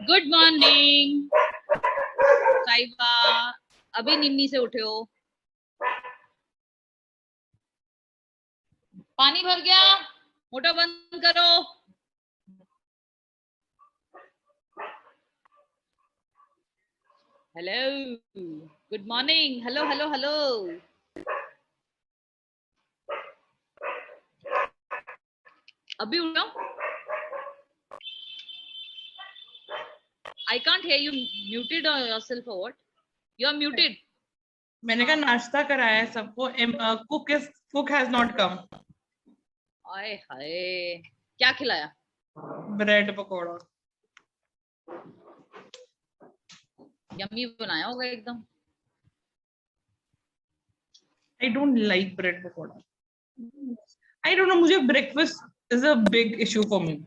Good morning साहिबा, अभी नींद से उठे हो? पानी भर गया, मोटर बंद करो। Hello, good morning. Hello hello hello. अभी उठो। I can't hear you. Muted yourself or what? You are muted. मैंने कहा नाश्ता कराया है सबको। Cook has not come. आए हाय, क्या खिलाया? ब्रेड पकोड़ा। यम्मी बनाया होगा एकदम। I don't like bread pakora. I don't know, मुझे breakfast is a big issue for me.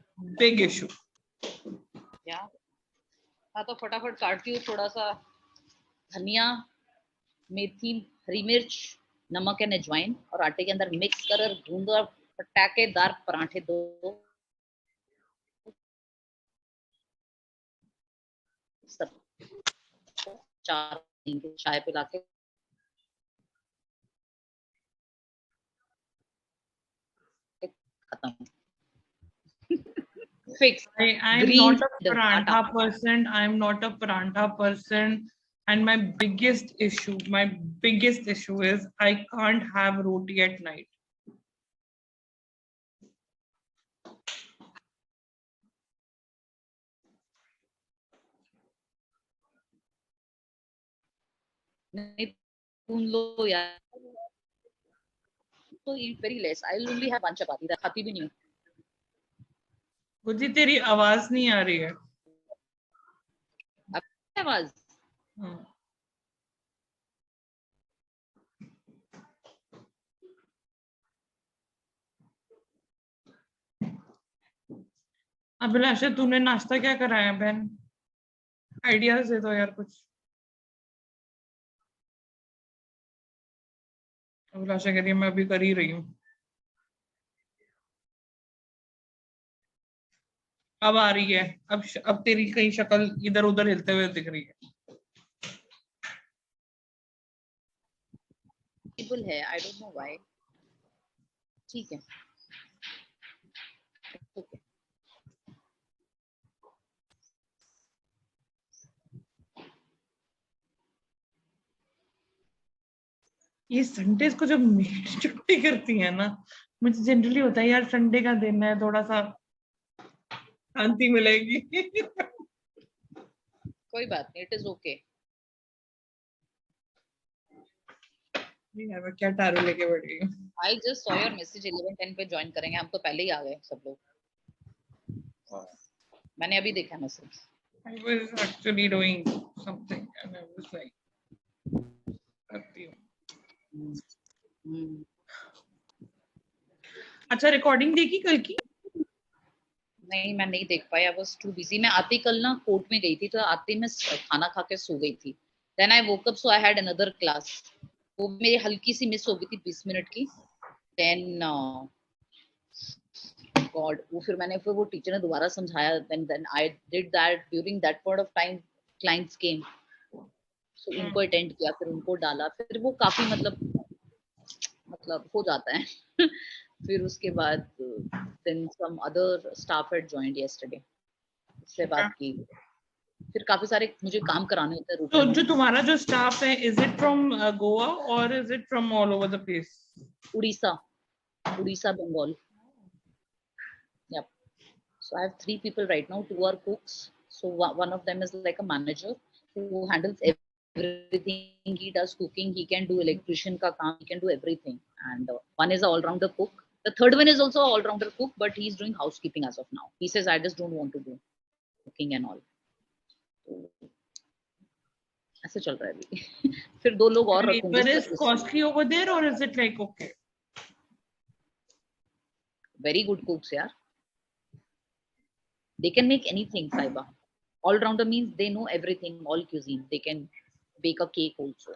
Big issue. क्या? हाँ तो फटाफट काटती हूँ, थोड़ा सा धनिया, मेथी, हरी मिर्च, नमक एंड अजवाइन और आटे के अंदर मिक्स कर गूंदो और पटाखेदार पराठे दो। सब चार चाय पिला के खत्म। Fix. I'm Green not a parantha person. I'm not a parantha person. And my biggest issue is I can't have roti at night. नहीं सुन लो यार, तो eat very less. I'll only have one chapati. खाती भी नहीं हूँ। मुझे तेरी आवाज नहीं आ रही है। आवाज अभिलाषा, तूने नाश्ता क्या कराया बहन? आइडियाज दे दो यार कुछ। अभिलाषा कह रही है मैं अभी कर ही रही हूँ। अब आ रही है। अब तेरी कहीं शक्ल इधर उधर हिलते हुए दिख रही है। है, I don't know why. ठीक है। Okay. ये संडे को जब मेड छुट्टी करती है ना, मुझे जनरली होता है यार संडे का दिन है, थोड़ा सा शांति मिलेगी। कोई बात नहीं, इट इज ओके। मैं क्या टारू लेके बैठ गई हूँ। I just saw your message 11:10 पे ज्वाइन करेंगे, हम तो पहले ही आ गए सब लोग। मैंने अभी देखा message. I was actually doing something and I was like, करती हूँ। अच्छा, रिकॉर्डिंग देखी कल की? नहीं, मैं नहीं देख पाई, आई वाज टू बिजी। मैं आते कल ना कोर्ट में गई थी, तो आते मैं खाना खा के सो गई थी। Then I woke up, so I had another class, वो मेरी हल्की सी मिस हो गई थी 20 मिनट की। देन गॉड, फिर वो टीचर ने दोबारा समझाया। Then I did that during that point of time clients came, so उनको अटेंड किया, फिर उनको डाला, फिर वो काफी मतलब हो जाता है। फिर उसके बाद then some other staff had joined yesterday, उससे बात की। फिर काफी सारे मुझे काम कराने होते हैं। तो जो तुम्हारा जो स्टाफ है, इज इट फ्रॉम गोवा और is it from all over the place? Orissa, Bengal. Yep. So I have 3 people right now. 2 are cooks. So one of them is like a manager who handles everything. He does cooking. He can do electrician ka kaam. He can do everything. And one is an all-rounder cook. The third one is also an all-rounder cook, but he's doing housekeeping as of now. He says, I just don't want to do cooking and all. So, ऐसे चल रहा है अभी। फिर 2 लोग और रखूंगी। Labor is costly over there or is it like okay? Very good cooks, यार. They can make anything, Saiba. All-rounder means they know everything, all cuisine. They can bake a cake also.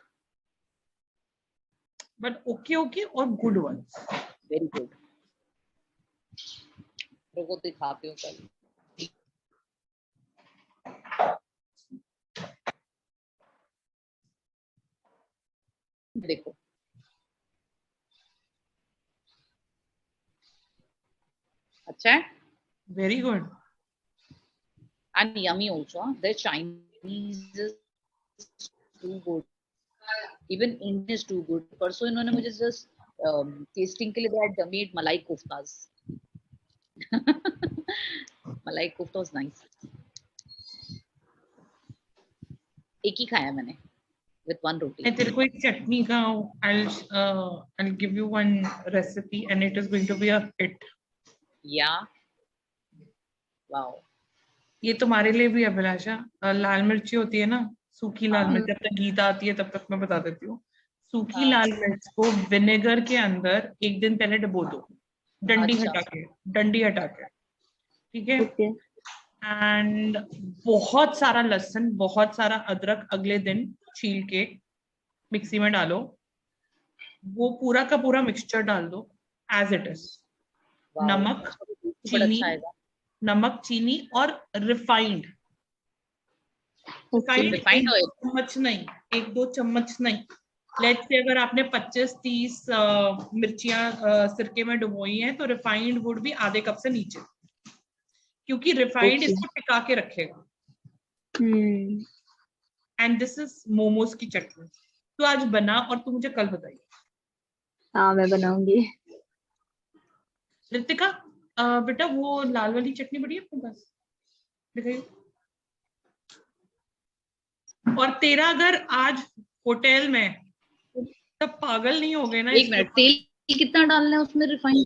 But okay or good ones? Very good. रोको दिखाती हूँ कल। देखो अच्छा है Very good. and yummy also. Huh? Their Chinese is too good. Even Indian is too good. परसों इन्होंने मुझे just tasting के लिए they had made malai koftas. malai kofta was nice. एक ही खाया मैंने with one roti. मैं तेरे को एक चटनी का I'll give you one recipe and it is going to be a hit. Yeah. Wow. ये तुम्हारे लिए भी अभिलाषा, लाल मिर्ची होती है ना, सूखी लाल हाँ मिर्च, जब तक गीता आती है तब तक मैं बता देती हूँ। सूखी हाँ लाल मिर्च को विनेगर के अंदर एक दिन पहले डुबो दो, डंडी अच्छा हटा के, डंडी हटा के, ठीक है। ओके एंड बहुत सारा लहसुन, बहुत सारा अदरक अगले दिन छील के मिक्सी में डालो, वो पूरा का पूरा मिक्सचर डाल दो एज इट इज। wow. नमक, बड़ा चीनी, अच्छा आएगा नमक, चीनी और रिफाइंड, ओके रिफाइंड ऑयल चम्मच नहीं, 1-2 चम्मच नहीं। लेट्स से अगर आपने 25-30 मिर्चियां सिरके में डुबोई हैं तो रिफाइंड वुड भी आधे कप से नीचे, क्योंकि रिफाइंड Okay. इसको टिका के रखेगा। हम्म एंड दिस इज मोमोज की चटनी। तो आज बना और तू मुझे कल बताइए। हाँ मैं बनाऊंगी। रितिका, बेटा वो लाल वाली चटनी बढ़िया अपने पास दिखाइए। और तेरा अगर आज होटल में तब पागल नहीं हो गए ना एक मिनट तेल कितना डालना है उसमें रिफाइंड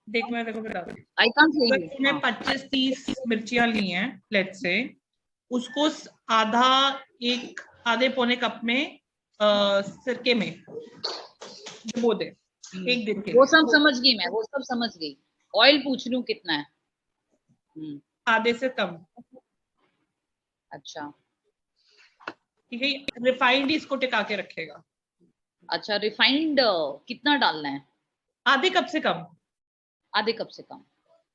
देख मैं देखो बता दूं। आई कांट से अगर तूने 25-30 मिर्चियां ली हैं लेट्स से, उसको आधे पौने कप में सिरके में डुबो दे एक दिन के वो लिए। सब समझ गई मैं वो सब समझ गई ऑयल पूछ रही हूँ कितना है आधे से कम, अच्छा ठीक है। रिफाइंड इसको टिका के रखेगा। अच्छा रिफाइंड कितना डालना है आधे कप से कम, आधे कप से कम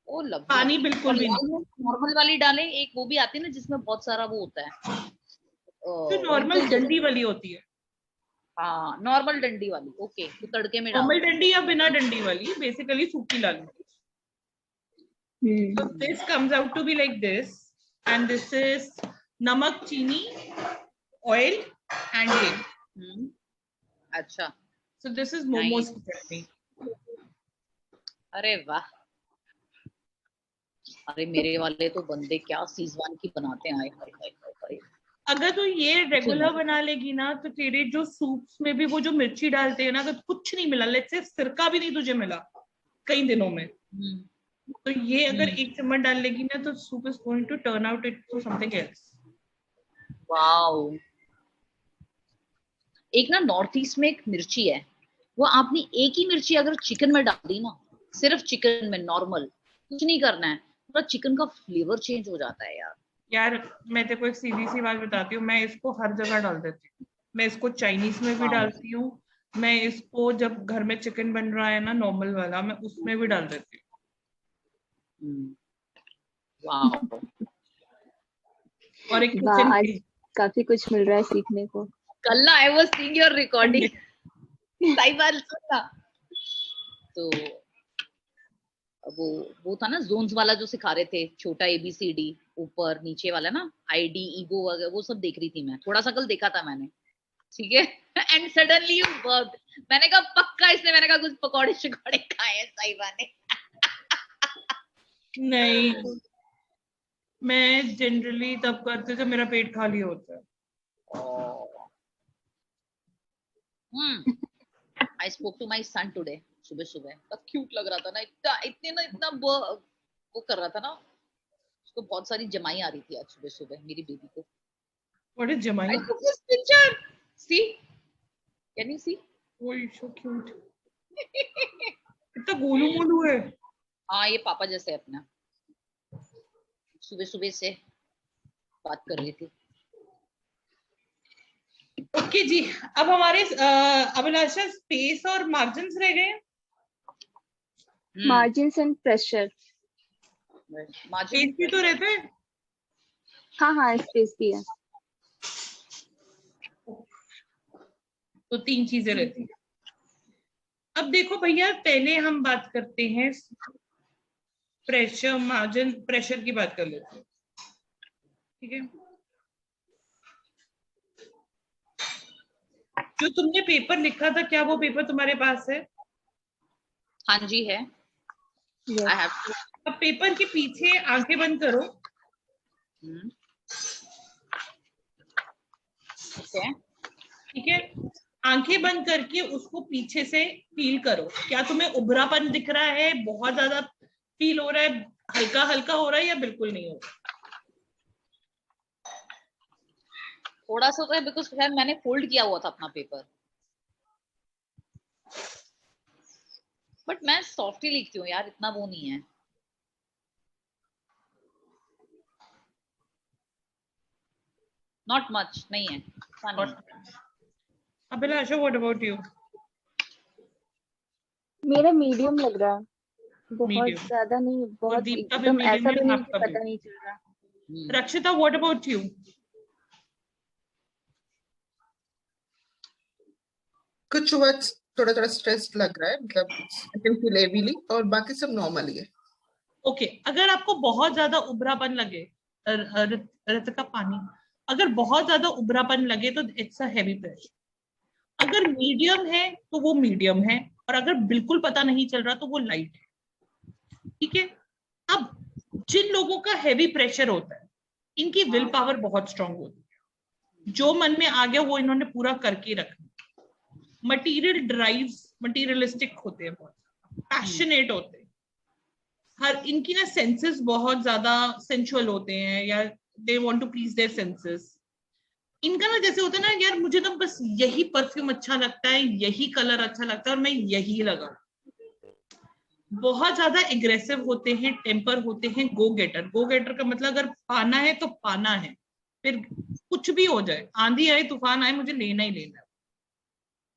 ओ लव पानी बिल्कुल भी नहीं। नॉर्मल वाली डालें एक वो भी आती है ना जिसमें बहुत सारा वो होता है तो नॉर्मल डंडी वाली होती है, हाँ नॉर्मल डंडी वाली ओके तो तड़के में डाल नॉर्मल डंडी या बिना डंडी वाली, बेसिकली सूखी लाल मिर्च। So this comes out to be like this, and this is namak, chini, oil, and ये. अच्छा So this is momos की चटनी. अरे वाह अरे मेरे वाले तो बंदे क्या सीजवान की बनाते हैं आए हाय हाय हाय हाय अगर तू ये रेगुलर बना लेगी ना तो तेरे जो सूप्स में भी वो जो मिर्ची डालते हैं ना, अगर कुछ नहीं मिला, लेट्स से सिरका भी नहीं तुझे मिला कई दिनों में, तो ये अगर एक चम्मच डाल लेगी ना तो soup is going to turn out it to something else. Wow एक ना नॉर्थ ईस्ट में एक मिर्ची है वो आपने एक ही मिर्ची अगर चिकन में डाल दी ना सिर्फ चिकन में नॉर्मल कुछ नहीं करना है पूरा चिकन का फ्लेवर चेंज हो जाता है यार। यार मैं तेरे को एक सीधी सी बात बताती हूँ, मैं इसको हर जगह डाल देती हूँ। मैं इसको चाइनीज में भी डालती हूँ, मैं इसको जब घर में चिकन बन रहा है ना नॉर्मल वाला, मैं उसमें भी डाल देती हूँ। वाओ और एक आज काफी कुछ मिल रहा है सीखने को। कल ना I was seeing your recording सही बात सुनना तो वो था ना जोन्स वाला जो सिखा रहे थे छोटा ABCD ऊपर नीचे वाला ना ID ईगो वगैरह वो सब देख रही थी मैं थोड़ा सा कल देखा था मैंने ठीक है एंड सडनली यू वर्क मैंने कहा पक्का इसने मैंने कहा कुछ पकौड़े शिकौड़े खाए हैं साहिबा ने नहीं मैं जनरली तब करती जब मेरा पेट खाली होता है। I spoke to my son today सुबह सुबह क्यूट लग रहा था ना इतना वो कर रहा था ना उसको बहुत सारी जमाई आ रही थी आज सुबह सुबह मेरी बेबी को। What is जमाई? I took this picture. See? Can you see? Oh, so cute. इतना गोलू मोलू है। हाँ ये पापा जैसे है अपना सुबह सुबह से बात कर रही थी। ओके जी, अब हमारे अभिलाषा स्पेस और मार्जिन्स रह गए। Margins and pressure. स्पेस भी तो रहते हैं। हाँ हाँ स्पेस भी है। तो 3 चीजें रहती है। अब देखो भैया, पहले हम बात करते हैं प्रेशर, मार्जिन प्रेशर की बात कर लेते हैं, ठीक है। जो तुमने पेपर लिखा था, क्या वो पेपर तुम्हारे पास है? हाँ जी है। Yes. I have to. अब पेपर के पीछे आंखें बंद करो। ओके। ठीक है, आंखें बंद करके उसको पीछे से फील करो। क्या तुम्हें उभरापन दिख रहा है, बहुत ज्यादा फील हो रहा है, हल्का हल्का हो रहा है, या बिल्कुल नहीं हो रहा? थोड़ा सा तो है, बिकॉज शायद मैंने फोल्ड किया हुआ था अपना पेपर, बट मैं सॉफ्टली लिखती हूँ यार, इतना वो नहीं है। नॉट मच, नहीं है, इतना नहीं है। अभिलाषा, व्हाट अबाउट यू? मेरा मीडियम लग रहा है, बहुत मीडियम। ज्यादा नहीं, बहुत गुरदीप का भी एकदम मीडियम ऐसा है, भी नहीं कि आपका भी। पता नहीं चल रहा। रक्षिता, व्हाट अबाउट यू? कुछ वक्त थोड़ा थोड़ा स्ट्रेस लग रहा है, मतलब आई कैन फील हेवीली, और बाकी सब नॉर्मल ही है। ओके, अगर आपको बहुत ज्यादा उभरापन लगे, रचिता पानी, अगर बहुत ज्यादा उभरापन लगे तो इट्स अ हैवी प्रेशर। अगर मीडियम है तो वो मीडियम है, और अगर बिल्कुल पता नहीं चल रहा तो वो लाइट है। ठीक है। अब जिन लोगों का हैवी प्रेशर होता है, इनकी विल पावर बहुत स्ट्रांग होती है। जो मन में आ गया वो इन्होंने पूरा करके रखना। मटीरियल ड्राइव्स मटीरियलिस्टिक होते हैं, बहुत पैशनेट होते हैं। हर इनकी ना सेंसेस बहुत ज्यादा सेंसुअल होते हैं, या they want to please their senses. इनका ना जैसे होता है ना, यार मुझे तो बस यही परफ्यूम अच्छा लगता है, यही कलर अच्छा लगता है, और मैं यही लगाऊं। बहुत ज्यादा एग्रेसिव होते हैं, टेम्पर होते हैं, गो गेटर। गो गेटर का मतलब अगर पाना है तो पाना है, फिर कुछ भी हो जाए, आंधी आए तूफान आए, मुझे लेना ही लेना है।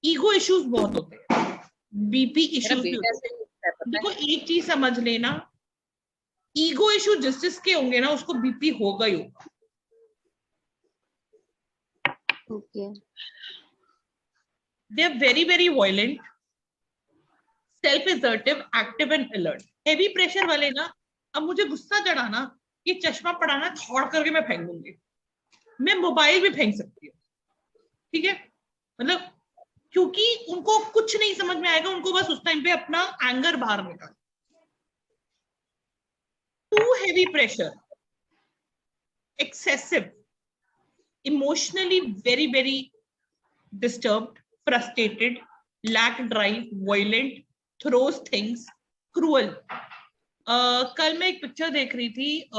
ईगो इश्यूज बहुत होते हैं, बीपी मेरा इश्यूज भी बेटा होते से हैं। लिखता है, पता देखो, है। एक चीज समझ लेना, ईगो इशू जिस जिसके होंगे ना, उसको बीपी होगा ही होगा। Okay. They are very very violent, self assertive, active and alert. Heavy pressure वाले ना, अब मुझे गुस्सा चढ़ा ना, ये चश्मा पड़ाना छोड़ करके मैं फेंक दूंगी, मैं मोबाइल भी फेंक सकती हूँ। ठीक है, मतलब क्योंकि उनको कुछ नहीं समझ में आएगा, उनको बस उस टाइम पे अपना एंगर बाहर निकाल। Too heavy pressure, excessive, emotionally very very disturbed, frustrated, lack drive, violent, throws things, cruel। कल मैं एक पिक्चर देख रही थी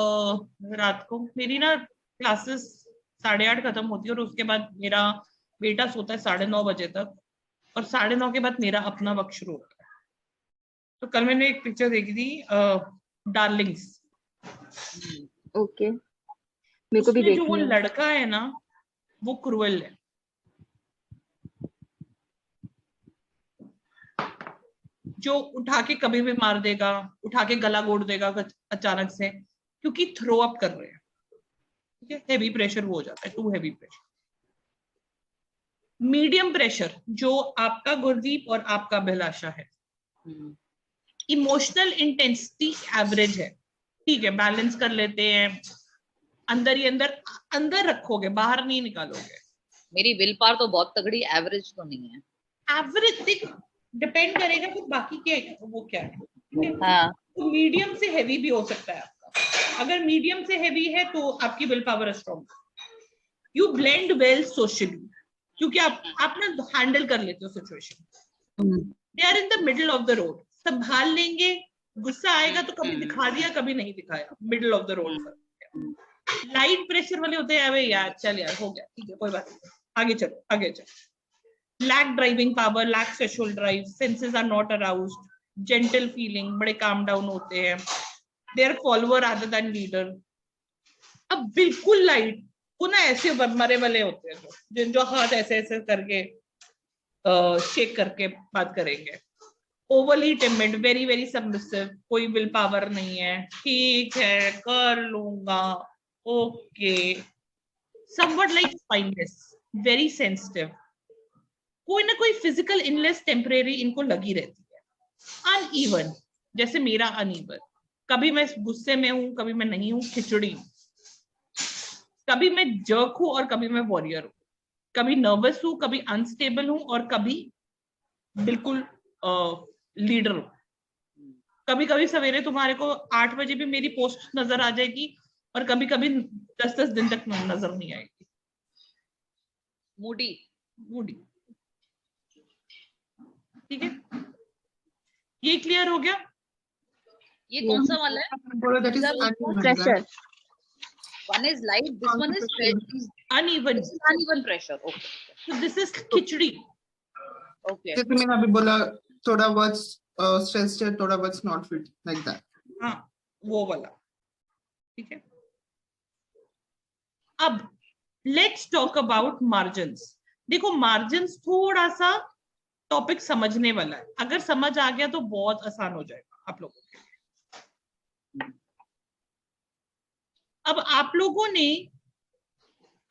रात को। मेरी ना क्लासेस 8:30 खत्म होती है, और उसके बाद मेरा बेटा सोता है 9:30 बजे तक, और 9:30 के बाद मेरा अपना वक्त शुरू होता है। तो कल मैंने एक पिक्चर देखी थी, डार्लिंग्स। ओके, मेरे को भी उसमें जो वो देखनी है। लड़का है ना, वो क्रूअल है। जो उठा के कभी भी मार देगा, उठा के गला घोट देगा अचानक से, क्योंकि थ्रो अप कर रहे हैं। ठीक है, हेवी प्रेशर वो हो जाता है, too heavy pressure. Medium pressure जो आपका गुरदीप और आपका अभिलाषा है। इमोशनल इंटेंसिटी एवरेज है। ठीक है, बैलेंस कर लेते हैं, अंदर ही अंदर अंदर रखोगे, बाहर नहीं निकालोगे। मेरी विल पावर तो बहुत तगड़ी, एवरेज तो नहीं है। एवरेज डिपेंड करेगा कि बाकी क्या वो क्या है। ठीक है, हाँ। तो मीडियम से हैवी भी हो सकता है आपका। अगर मीडियम से हैवी है तो आपकी will power strong. You blend well socially, क्योंकि आप ना हैंडल कर लेते हो situation. They are in the middle of the road, संभाल लेंगे। गुस्सा आएगा तो कभी दिखा दिया, कभी नहीं दिखाया, मिडिल ऑफ द रोड पर। लाइट प्रेशर वाले होते हैं, अबे यार चल यार हो गया, ठीक है कोई बात नहीं, आगे चलो आगे चलो। Lack driving power, lack sexual drive, senses are not aroused, gentle feeling, बड़े काम डाउन होते हैं। They are follower rather than leader. अब बिल्कुल लाइट, वो ना ऐसे मरे वाले होते हैं, जो हाथ ऐसे ऐसे करके शेक करके बात करेंगे। Overly timid, very very submissive, कोई विल पावर नहीं है, ठीक है कर लूंगा, okay. Somewhat like spineless, very sensitive, कोई ना कोई फिजिकल इलनेस टेम्परेरी इनको लगी रहती है। अनइवन, जैसे मेरा अनइवन, कभी मैं गुस्से में हूं, कभी मैं नहीं हूं, खिचड़ी हूं, कभी मैं जर्क हूं और कभी मैं वॉरियर हूं, कभी नर्वस हूं, कभी अनस्टेबल हूं और कभी बिल्कुल लीडर हूं। कभी कभी सवेरे तुम्हारे को 8 बजे भी मेरी पोस्ट नजर आ जाएगी और कभी कभी 10-10 दिन तक नजर नहीं आएगी। मूडी। मूडी, ठीक है, ये क्लियर हो गया? ये कौन सा वाला है? बोलो that is इधर uneven, Pressure. right? one is light, this one is uneven, uneven pressure. Okay. so this is khichdi. Okay. जैसे मैंने अभी बोला थोड़ा बहुत stressed है, थोड़ा बहुत not fit, like that. हाँ, वो वाला, ठीक है। अब लेट्स टॉक अबाउट मार्जिन्स। देखो मार्जिन्स थोड़ा सा टॉपिक समझने वाला है, अगर समझ आ गया तो बहुत आसान हो जाएगा आप लोगों के लिए। अब आप लोगों ने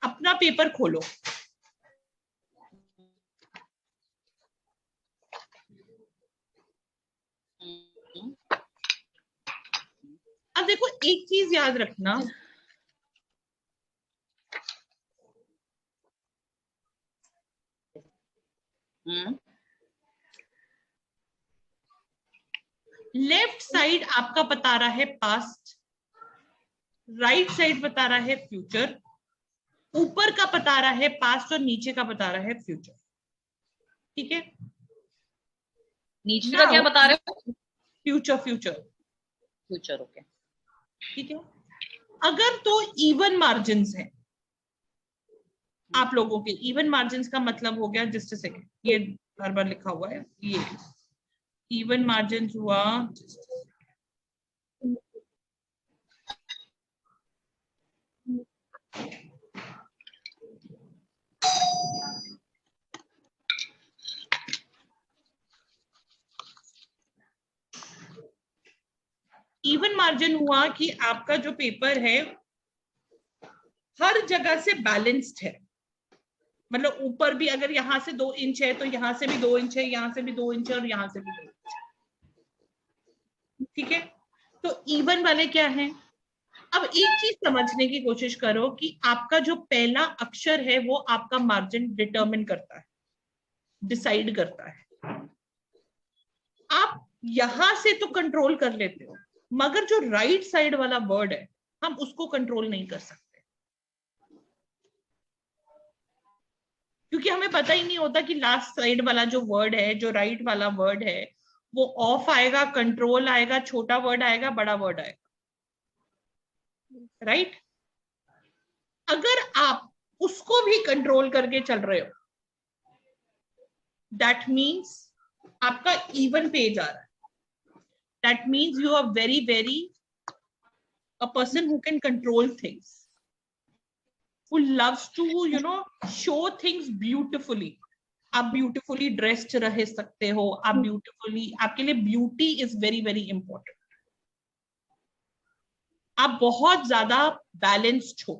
अपना पेपर खोलो, अब देखो एक चीज याद रखना, लेफ्ट साइड आपका बता रहा है पास्ट, राइट साइड बता रहा है फ्यूचर, ऊपर का बता रहा है पास्ट और नीचे का बता रहा है फ्यूचर, ठीक है। नीचे का क्या बता रहे हो? Future, future, future. ओके, ठीक है। अगर तो इवन मार्जिन्स हैं आप लोगों के, इवन मार्जिन्स का मतलब हो गया, जस्ट अ सेकंड, ये बार बार लिखा हुआ है, ये इवन मार्जिन्स हुआ, इवन मार्जिन हुआ कि आपका जो पेपर है हर जगह से बैलेंस्ड है, मतलब ऊपर भी अगर यहां से 2 इंच है तो यहां से भी 2 इंच है, यहां से भी 2 इंच है और यहां से भी 2 इंच, ठीक है। तो इवन वाले क्या है? अब एक चीज समझने की कोशिश करो कि आपका जो पहला अक्षर है वो आपका मार्जिन डिटरमिन करता है, डिसाइड करता है। आप यहां से तो कंट्रोल कर लेते हो, मगर जो राइट साइड वाला वर्ड है हम उसको कंट्रोल नहीं कर सकते, क्योंकि हमें पता ही नहीं होता कि लास्ट साइड वाला जो वर्ड है, जो राइट वाला वर्ड है, वो ऑफ आएगा, कंट्रोल आएगा, छोटा वर्ड आएगा, बड़ा वर्ड आएगा, राइट। अगर आप उसको भी कंट्रोल करके चल रहे हो, दैट मीन्स आपका इवन पेज आ रहा है, that means you are very very a person who can control things, who loves to show things beautifully। आप ब्यूटिफुली ड्रेस्ड रह सकते हो, आप ब्यूटिफुली, आपके लिए beauty is very very important, आप बहुत ज्यादा बैलेंस्ड हो।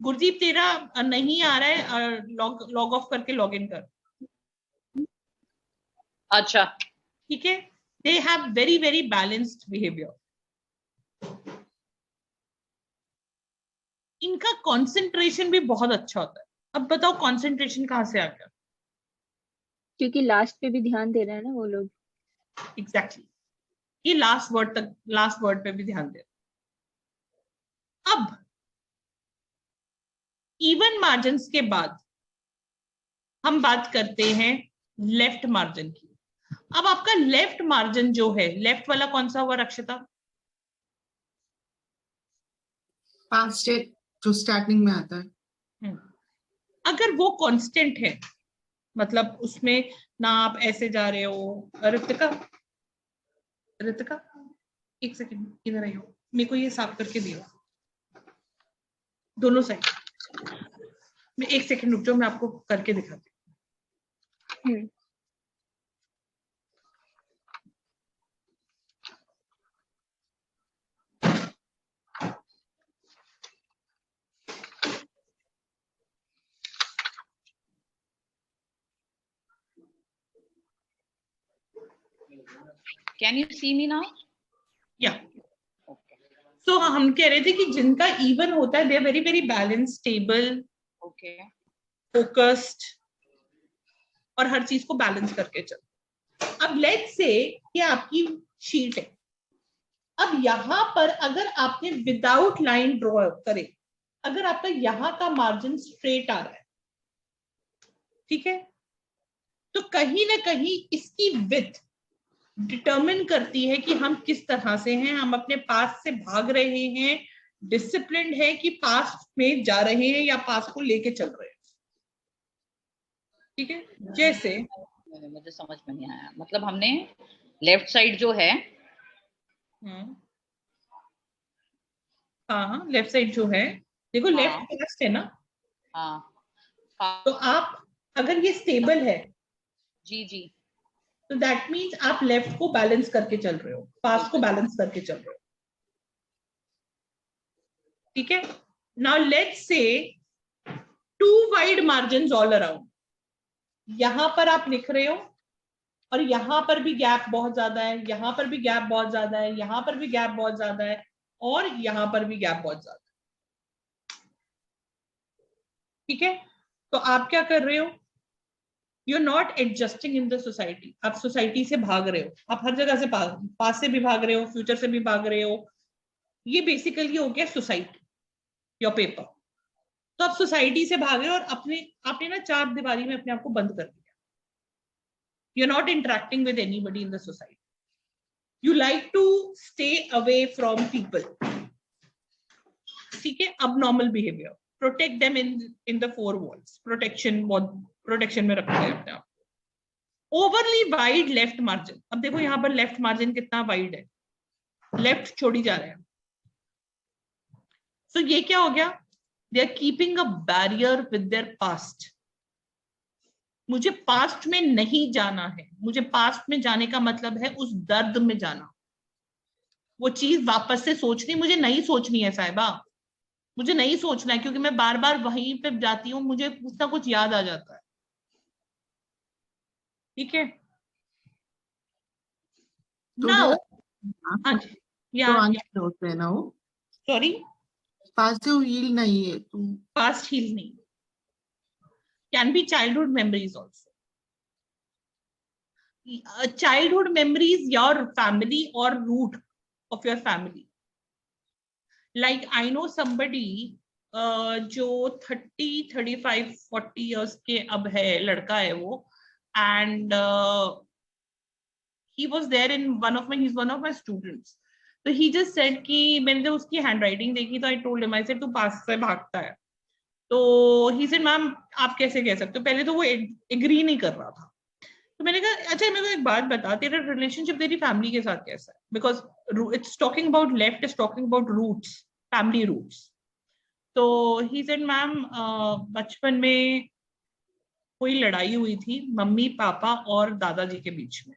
गुरदीप तेरा नहीं आ रहा है, लॉग ऑफ करके लॉग इन कर। अच्छा, ठीक है, they have very very balanced behaviour, इनका कंसंट्रेशन भी बहुत अच्छा होता है। अब बताओ कंसंट्रेशन कहां से आ गया? क्योंकि लास्ट पे भी ध्यान दे रहे हैं ना वो लोग। एग्जैक्टली, ये लास्ट वर्ड तक, लास्ट वर्ड पे भी ध्यान दे। अब इवन मार्जिन के बाद हम बात करते हैं लेफ्ट मार्जिन की। अब आपका लेफ्ट मार्जिन जो है, लेफ्ट वाला कौन सा हुआ रक्षिता? Past है जो स्टार्टिंग में आता है। अगर वो कांस्टेंट है, मतलब उसमें ना आप ऐसे जा रहे हो, रितिका, रितिका एक सेकंड इधर आइयो, मेरे को ये साफ करके दियो दोनों साइड में, एक सेकंड रुक जाओ, मैं आपको करके दिखाती हूँ। Can you see me now? या Okay. सो हम कह रहे थे कि जिनका इवन होता है, they are very very balance, stable, Okay. Focused, और हर चीज को बैलेंस करके चल। अब लेट्स से कि आपकी शीट है, अब यहां पर अगर आपने विदाउट लाइन ड्रॉ करे, अगर आपका यहां का मार्जिन स्ट्रेट आ रहा है, ठीक है, तो कहीं ना कहीं इसकी विड्थ डिटरमिन करती है कि हम किस तरह से हैं, हम अपने पास से भाग रहे हैं, डिसिप्लिन्ड है कि पास्ट में जा रहे हैं या पास्ट को लेके चल रहे हैं। ठीक है, जैसे मुझे समझ में नहीं आया, मतलब हमने लेफ्ट साइड जो है, हाँ लेफ्ट साइड जो है, देखो लेफ्ट पास्ट है ना, हाँ तो आप अगर ये स्टेबल है जी जी, तो दैट मीन्स आप लेफ्ट को बैलेंस करके चल रहे हो, पास्ट को बैलेंस करके चल रहे हो। ठीक है, now let's say too wide margins all around, यहां पर आप लिख रहे हो और यहां पर भी गैप बहुत ज्यादा है, यहां पर भी गैप बहुत ज्यादा है, यहां पर भी गैप बहुत ज्यादा है, और यहां पर भी गैप बहुत ज्यादा है। ठीक है, तो आप क्या कर रहे हो, you are not adjusting in the society, आप सोसाइटी से भाग रहे हो, आप हर जगह से पास से भी भाग रहे हो, फ्यूचर से भी भाग रहे हो। ये बेसिकली हो गया सोसाइटी, योर पेपर। तो आप सोसाइटी से भाग रहे हो और आपने ना चार दीवारी में अपने आप को बंद कर दिया। You are not interacting with anybody in the society, you like to stay away from people. ठीक है, अब normal behaviour, protect them in the four walls, protection में रखते हैं अपने आप। ओवरली वाइड लेफ्ट मार्जिन, अब देखो यहां पर लेफ्ट मार्जिन कितना वाइड है, लेफ्ट छोड़ी जा रहे हैं। सो ये क्या हो गया, they are keeping a barrier with their past. मुझे पास्ट में नहीं जाना है, मुझे पास्ट में जाने का मतलब है उस दर्द में जाना, वो चीज वापस से सोचनी मुझे नहीं सोचनी है साहिबा, मुझे नहीं सोचना है, क्योंकि मैं बार बार वहीं पे जाती हूँ, मुझे कुछ ना कुछ याद आ जाता है। ठीक है, तो नाउ हाँ, तो आंसर होते हैं ना वो, सॉरी पासिव हील नहीं है तो पास्ट हील नहीं, can be childhood memories also. Childhood memories, your family or root of your family. Like I know somebody जो 30, 35, 40 years के अब है, लड़का है वो, and he was there in he's one of my students. So he just said कि मैंने जब उसकी handwriting देखी तो I told him, I said तू पास से भागता है, तो he said मैम आप कैसे कह सकते हो, पहले तो वो एग्री नहीं कर रहा था। तो मैंने कहा अच्छा मेरे को एक बात बता, तेरा रिलेशनशिप तेरी फैमिली के साथ कैसा है, because it's talking about left, is talking about roots, family roots. तो ही सेड मैम बचपन में कोई लड़ाई हुई थी मम्मी पापा और दादाजी के बीच में,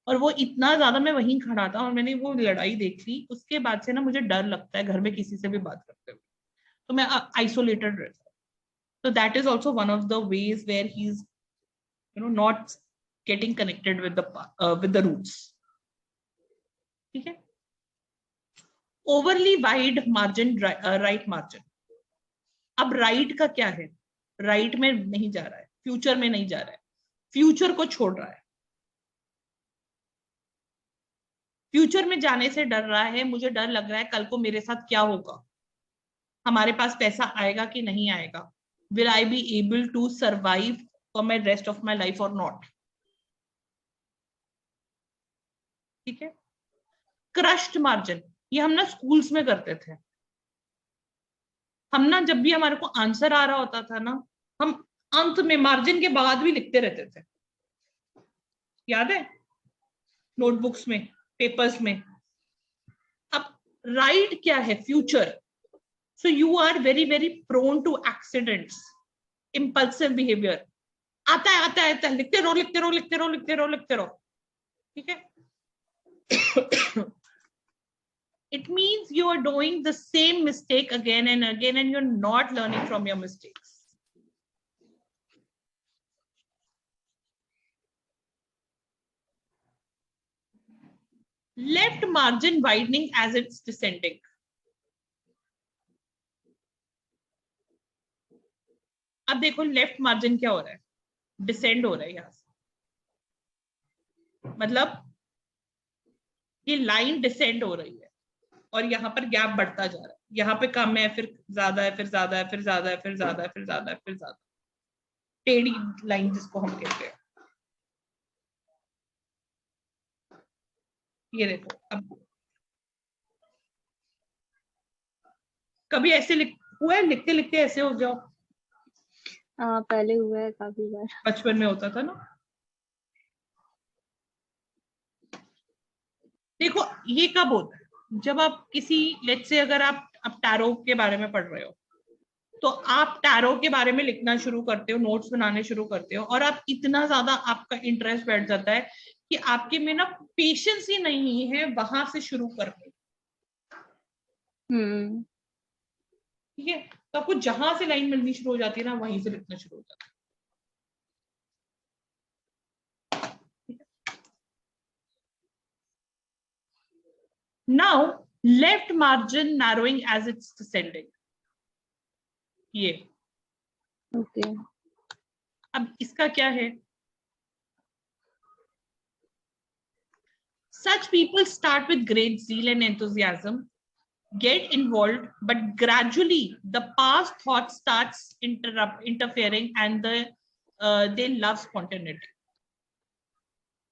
और वो इतना ज्यादा, मैं वहीं खड़ा था और मैंने वो लड़ाई देख ली, उसके बाद से ना मुझे डर लगता है घर में किसी से भी बात करते हुए, तो मैं आइसोलेटेड रहता हूँ। तो that is also one of the ways where he is not getting connected with the roots. ठीक है, overly wide margin, right margin. अब राइट का क्या है, राइट में नहीं जा रहा है, फ्यूचर में नहीं जा रहा है, फ्यूचर को छोड़ रहा है, फ्यूचर में जाने से डर रहा है, मुझे डर लग रहा है कल को मेरे साथ क्या होगा, हमारे पास पैसा आएगा कि नहीं आएगा, will I be able to survive for my rest of my life और नॉट। ठीक है, क्रश्ड मार्जिन, ये हम ना स्कूल्स में करते थे, हम ना जब भी हमारे को आंसर आ रहा होता था ना, हम अंत में मार्जिन के बाद भी लिखते रहते थे, याद है, नोटबुक्स में, पेपर्स में। अब राइट क्या है, future. So you are very very prone to accidents, impulsive behaviour, आता है, लिखते रहो लिखते रहो लिखते रहो लिखते रहो लिखते रहो। ठीक है, it means you are doing the same mistake again and again and you're not learning from your mistakes. Left margin widening as it's descending. अब देखो लेफ्ट मार्जिन क्या हो रहा है, डिसेंड हो रहा है यहां से, मतलब ये लाइन डिसेंड हो रही है और यहाँ पर गैप बढ़ता जा रहा है. यहाँ पे कम है, फिर ज्यादा है, फिर ज्यादा है, फिर ज्यादा है, फिर ज्यादा है, फिर ज्यादा है, फिर ज्यादा. टेढ़ी लाइन जिसको हम कहते हैं. ये देखो, अब कभी ऐसे हुआ है लिखते लिखते ऐसे हो जाओ? हाँ पहले हुआ है काफी बार. बचपन में होता था ना. देखो ये कब होता है, जब आप किसी, लेट्स से अगर आप टैरो के बारे में पढ़ रहे हो, तो आप टैरो के बारे में लिखना शुरू करते हो, नोट्स बनाने शुरू करते हो, और आप इतना ज्यादा आपका इंटरेस्ट बैठ जाता है कि आपके में ना पेशेंस ही नहीं है वहां से शुरू करने. ठीक है, तो आपको जहां से लाइन मिलनी शुरू हो जाती है ना, वहीं से लिखना शुरू हो जाता है. Now, left margin narrowing as it's descending. ये. Okay. अब इसका क्या है? Such people start with great zeal and enthusiasm, get involved, but gradually the past thought starts interfering, and they love spontaneity.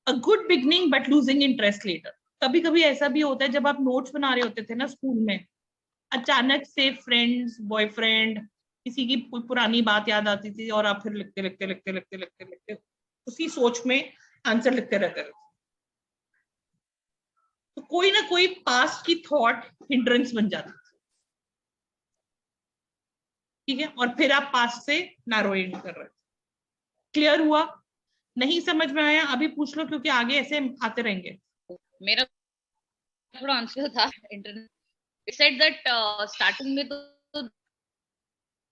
A good beginning, but losing interest later. कभी कभी ऐसा भी होता है, जब आप नोट्स बना रहे होते थे ना स्कूल में, अचानक से फ्रेंड्स, बॉयफ्रेंड, किसी की पुरानी बात याद आती थी, और आप फिर लिखते लिखते लिखते लिखते लिखते लिखते उसी सोच में आंसर लिखते रहते थे. तो कोई ना कोई पास्ट की थॉट हिंड्रेंस बन जाती थी. ठीक है, और फिर आप पास्ट से नैरोइंग कर रहे थे. क्लियर हुआ? नहीं समझ में आया अभी पूछ लो, क्योंकि आगे ऐसे आते रहेंगे. मेरा थोड़ा आंसर था internet. It said that starting में तो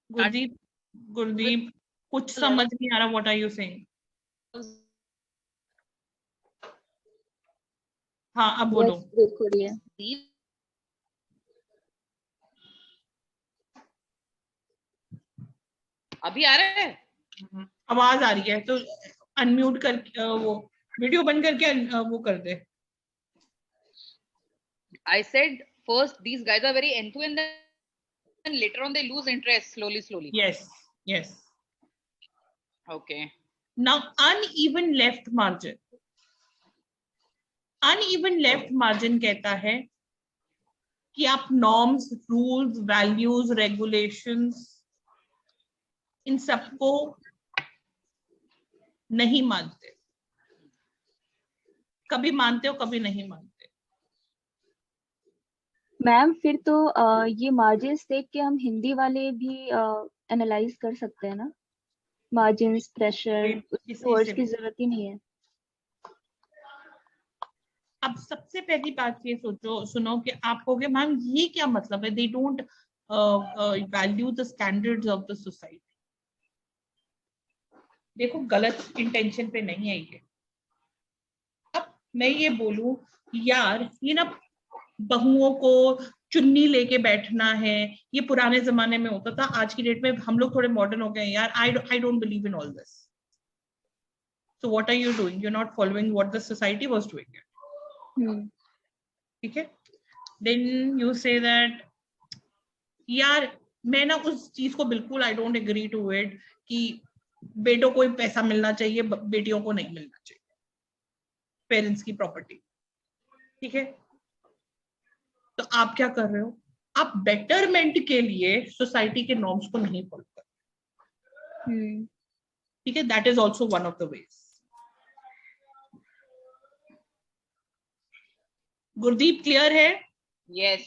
गुरदीप कुछ समझ नहीं आ रहा. What are you saying? हाँ अब बोलो. देखो ये अभी आ रहा है? आवाज आ रही है तो अनम्यूट कर, वो वीडियो बंद करके वो कर दे. I said first these guys are very enthu, and then later on they lose interest slowly. Yes. Okay. Now uneven left margin. Uneven left margin कहता है कि आप नॉर्म्स, रूल्स, वैल्यूज, रेगुलेशंस, इन सबको नहीं मानते. कभी मानते हो, कभी नहीं मानते. मैम फिर तो ये मार्जिन्स देख के हम हिंदी वाले भी एनालाइज कर सकते हैं ना. मार्जिन्स, प्रेशर, वर्ड्स की जरूरत ही नहीं है. अब सबसे पहली बात ये सुनो कि आप कहोगे मैम ये क्या मतलब है, they don't value the standards of the society. देखो गलत इंटेंशन पे नहीं है ये. अब मैं ये बोलूं यार, ये ना बहुओं को चुन्नी लेके बैठना है, ये पुराने जमाने में होता था, आज की डेट में हम लोग थोड़े मॉडर्न हो गए हैं यार. I don't believe in all this. So what are you doing? You are not following what the society was doing. ठीक है, देन यू से दैट यार मैं ना उस चीज को बिल्कुल I don't agree to it कि बेटों को पैसा मिलना चाहिए, बेटियों को नहीं मिलना चाहिए, पेरेंट्स की प्रॉपर्टी. ठीक है, तो आप क्या कर रहे हो? आप बेटरमेंट के लिए सोसाइटी के नॉर्म्स को नहीं फॉलो कर रहे. ठीक है, that is also one of the veg. Gurdeep clear है? Yes.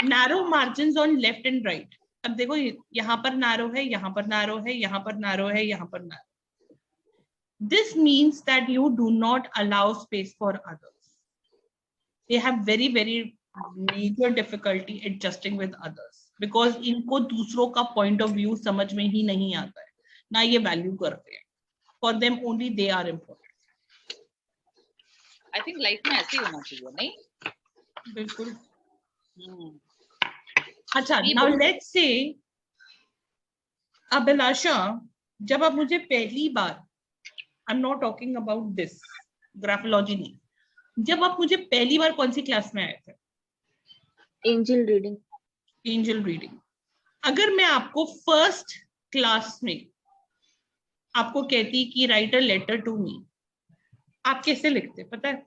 Narrow margins on left and right. अब देखो यहाँ पर नैरो है, यहाँ पर नैरो है, यहाँ पर नैरो है, यहाँ पर narrow. This means that you do not allow space for others. They have very major difficulty adjusting with others because इनको दूसरों का point of view समझ में ही नहीं आता है, ना ये value करते हैं. For them only they are important. I think life में ऐसे ही होना चाहिए, नहीं? बिल्कुल। हम्म। अच्छा, ये नाउ बहुत- लेट्स से अभिलाषा, जब आप मुझे पहली बार, I am not talking about this graphology नहीं, जब आप मुझे पहली बार कौन सी क्लास में आए थे? Angel reading. Angel reading. अगर मैं आपको फर्स्ट क्लास में आपको कहती कि write a letter to me, आप कैसे लिखते पता है?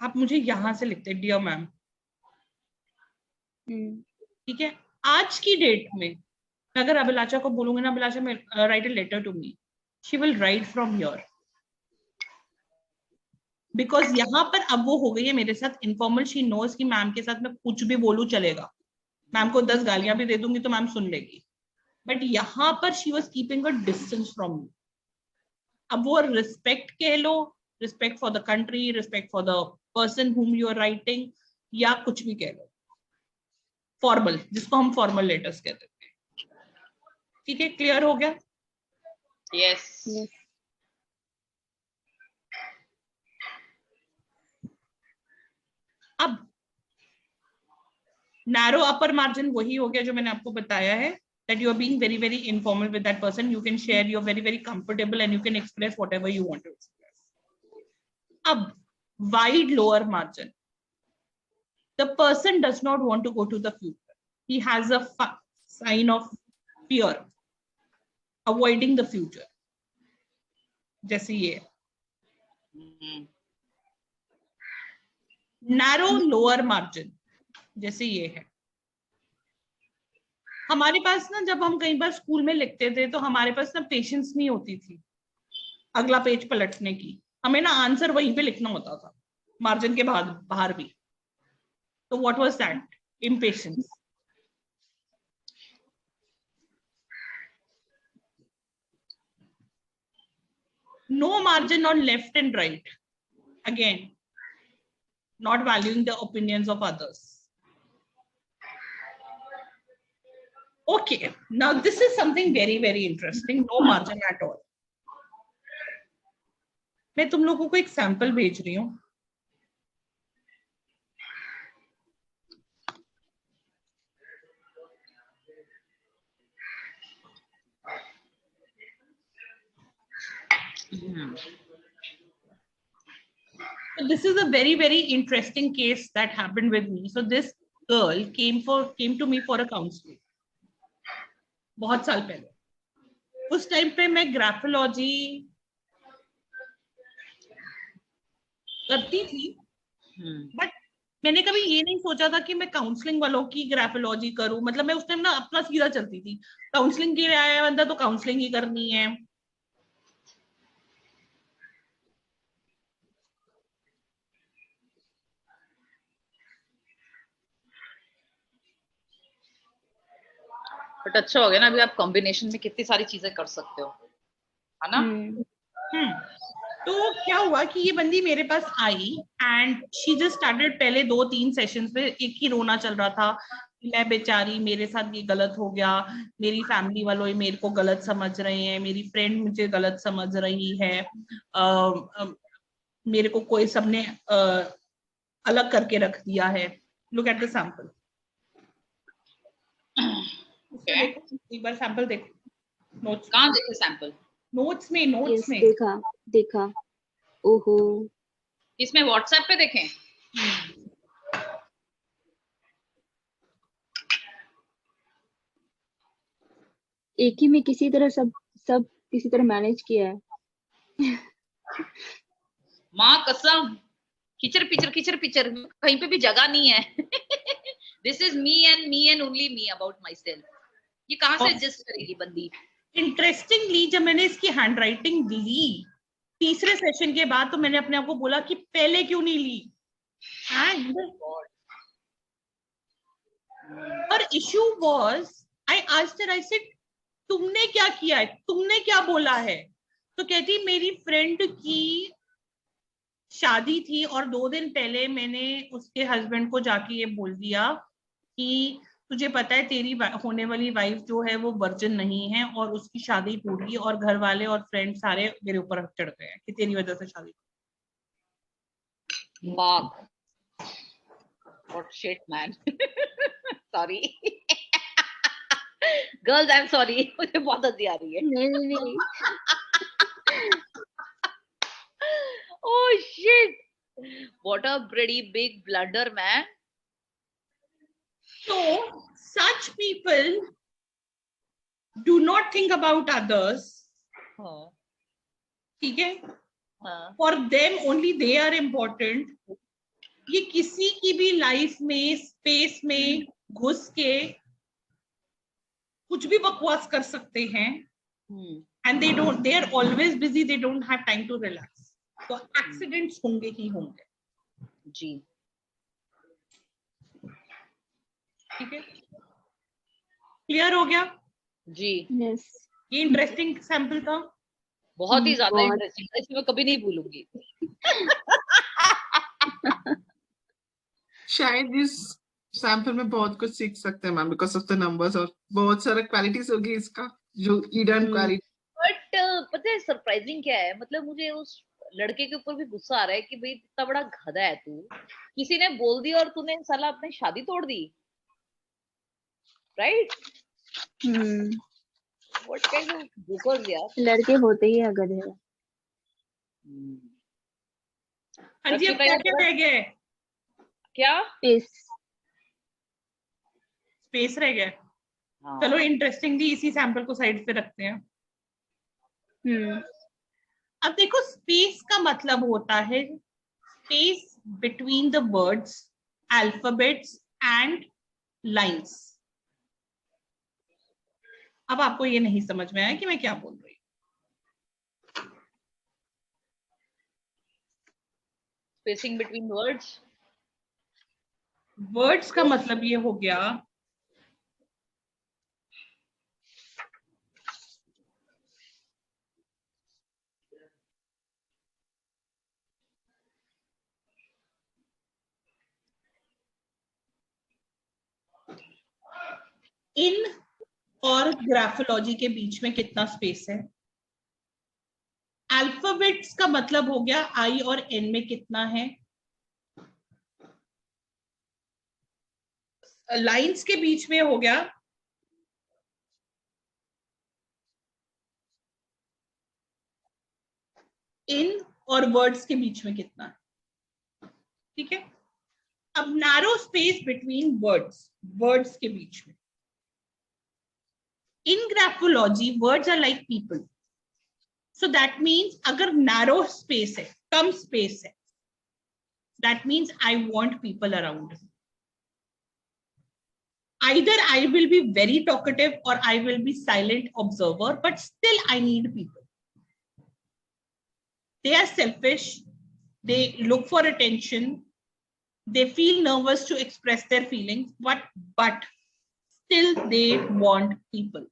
आप मुझे यहां से लिखते, डियर मैम, ठीक है? आज की डेट में अगर अभिलाषा को बोलूंगी ना, अभिलाषा में write a letter to me, she will write from here, because यहाँ पर अब वो हो गई है मेरे साथ इनफॉर्मल। शी नोज कि मैम के साथ मैं कुछ भी बोलूं चलेगा, मैम को 10 गालियां भी दे दूंगी तो मैम सुन लेगी, बट यहाँ पर she was keeping a distance from me. अब वो रिस्पेक्ट कह लो, respect for the country, respect for the person whom you are writing, या कुछ भी कह लो, फॉर्मल, जिसको हम फॉर्मल लेटर्स कहते हैं। ठीक है, क्लियर हो गया? यस। अब नैरो अपर मार्जिन वही हो गया जो मैंने आपको बताया है, that you are being very very informal with that person, you can share, you're very very comfortable and you can express whatever you want to express. Ab wide lower margin, the person does not want to go to the future, he has a sign of fear, avoiding the future, जैसे ये narrow lower margin जैसे ये है। हमारे पास ना, जब हम कई बार स्कूल में लिखते थे तो हमारे पास ना पेशेंस नहीं होती थी अगला पेज पलटने की, हमें ना आंसर वहीं पे लिखना होता था, मार्जिन के बाहर भी। तो what was that? Impatience. No margin on left and right. Again, not valuing the opinions of others. Okay, now this is something very, very interesting. No margin at all. मैं तुम लोगों को एक सैंपल भेज रही हूँ। So this is a very, very interesting case that happened with me. So this girl came to me for a counseling. बहुत साल पहले। उस टाइम पे मैं ग्राफोलॉजी करती थी, बट मैंने कभी ये नहीं सोचा था कि मैं काउंसलिंग वालों की ग्राफोलॉजी करूं। मतलब मैं उस टाइम ना अपना सीधा चलती थी, काउंसलिंग के लिए आया बंदा तो काउंसलिंग ही करनी है। बट अच्छा हो गया ना, अभी आप कॉम्बिनेशन में कितनी सारी चीजें कर सकते हो, है ना? तो क्या हुआ कि ये बंदी मेरे पास आई एंड शी जस्ट स्टार्टेड। पहले 2-3 सेशंस पे एक ही रोना चल रहा था, मैं बेचारी, मेरे साथ ये गलत हो गया, मेरी फैमिली वालों मेरे को गलत समझ रहे हैं, मेरी फ्रेंड मुझे गलत समझ रही है, मेरे को कोई सबने अलग करके रख दिया है। Look at the sample. एक बार सैंपल देखो। नोट्स कहाँ देखे सैंपल? नोट्स में, नोट्स में। देखा। ओहो, इसमें व्हाट्सएप पे देखें? एक ही में किसी तरह सब किसी तरह मैनेज किया है। माँ कसम, किचर पिचर कहीं पे भी जगह नहीं है। This is me and only me about my self. ये कहाँ से एडजस्ट करेगी बंदी? इंटरेस्टिंगली जब मैंने इसकी हैंडराइटिंग ली तीसरे सेशन के बाद, तो मैंने अपने आप को बोला कि पहले क्यों नहीं ली। और issue was, I asked her, I said तुमने क्या किया है, तुमने क्या बोला है? तो कहती मेरी फ्रेंड की शादी थी और 2 दिन पहले मैंने उसके हस्बैंड को जाके ये बोल दिया कि तुझे पता है तेरी होने वाली वाइफ जो है वो वर्जिन नहीं है और उसकी शादी टूट गई और घर वाले और फ्रेंड सारे मेरे ऊपर चढ़ गए हैं कि तेरी वजह से शादी। Mark. What shit, man. Sorry. Girls, I'm sorry. मुझे बहुत हंसी आ रही है. नहीं Oh shit. What a pretty big blunder, man. So such people do not think about others. हाँ. ठीक है? हाँ. For them only they are important. ये किसी की भी लाइफ में स्पेस में घुस के कुछ भी बकवास कर सकते हैं. And they are always busy, they don't have time to relax. तो एक्सीडेंट्स होंगे ही होंगे. जी. ठीक है, क्लियर हो गया? जी. यस ये इंटरेस्टिंग सैंपल था. बहुत ही ज्यादा बहुत। इंटरेस्टिंग. ऐसे मैं कभी नहीं भूलूंगी. शायद इस सैंपल में बहुत कुछ सीख सकते हैं ma'am because of the numbers और बहुत सारा क्वालिटीज होगी इसका जो ईडन क्वालिटी. बट पता है सरप्राइजिंग क्या है, मतलब मुझे उस लड़के के ऊपर भी गुस्सा आ रहा है कि भाई इतना बड़ा गधा है तू, किसी ने बोल दिया और तूने साला अपनी शादी तोड़ दी. Right. What kind of bookers यार. लड़के होते ही अगर है. हाँ जी, अब क्या क्या रह गया है? क्या स्पेस रह गया. हाँ. चलो इंटरेस्टिंगली इसी सैंपल को साइड पे रखते हैं. अब देखो, स्पेस का मतलब होता है space between the words, alphabets and lines. अब आपको ये नहीं समझ में आया कि मैं क्या बोल रही हूँ. Spacing between words. वर्ड्स का मतलब ये हो गया इन और ग्राफोलॉजी के बीच में कितना स्पेस है. अल्फाबेट्स का मतलब हो गया आई और एन में कितना है. लाइंस के बीच में हो गया इन और वर्ड्स के बीच में कितना है. ठीक है. अब नैरो स्पेस बिटवीन वर्ड्स के बीच में. In graphology words are like people. So that means अगर नैरो स्पेस है, कम स्पेस है, that means I want people around. Either I will be very talkative or I will be silent observer, but still I need people. They are selfish. They look for attention. They feel nervous to express their feelings, but still they want people.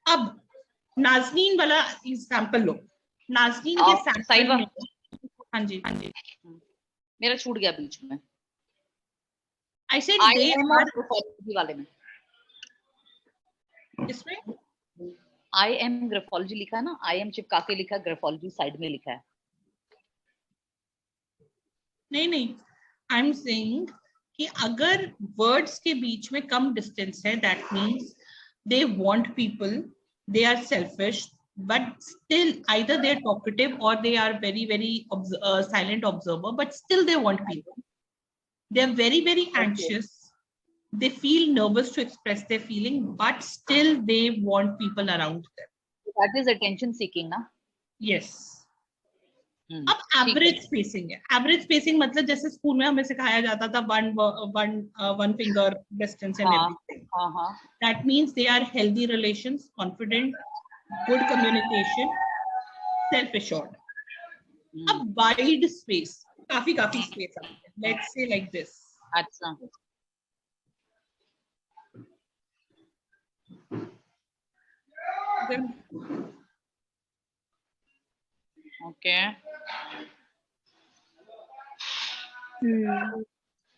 अब नाज़नीन वाला example लो. नाज़नीन के sample में, हाँ जी, मेरा छूट गया बीच में. I said they are graphology वाले में. इसमें आई एम ग्राफोलॉजी लिखा है ना, आई एम चिपका के लिखा है, ग्राफोलॉजी साइड में लिखा है. नहीं, आई एम सेइंग कि अगर वर्ड्स के बीच में कम डिस्टेंस है, that means they want people, they are selfish, but still either they're talkative or they are very silent observer, but still they want people. They're very anxious. They feel nervous to express their feeling, but still they want people around them. That is attention seeking ना. Yes. अब average spacing है. Average spacing मतलब जैसे school में हमें सिखाया जाता था one finger distance and everything. That means they are healthy relations, confident, good communication, self assured. अब वाइड स्पेस, काफी स्पेस है. Let's say like this. अच्छा. ओके.